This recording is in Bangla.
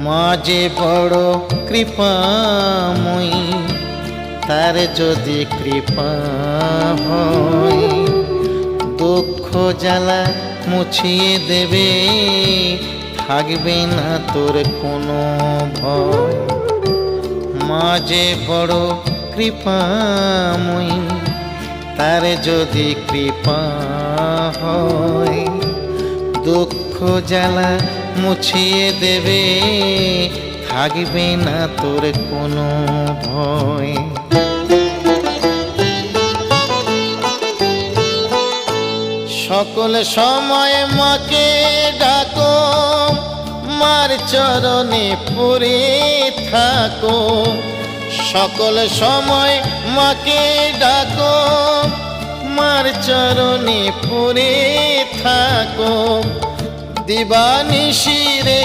মা যে বড় কৃপাময়ী, তার যদি কৃপা হয় দুঃখ জ্বালা মুছিয়ে দেবে, থাকবে না তোর কোনো ভয়। মা যে বড় কৃপাময়ী, তার যদি কৃপা হয় দুঃখ জ্বালা মুছিয়ে দেবে, থাকবে না তোর কোনো ভয়। সকল সময় মাকে ডাকো, মার চরণে পড়ে থাকো। সকল সময় মাকে ডাকো, মার চরণে পড়ে থাকো। দিবানিশি রে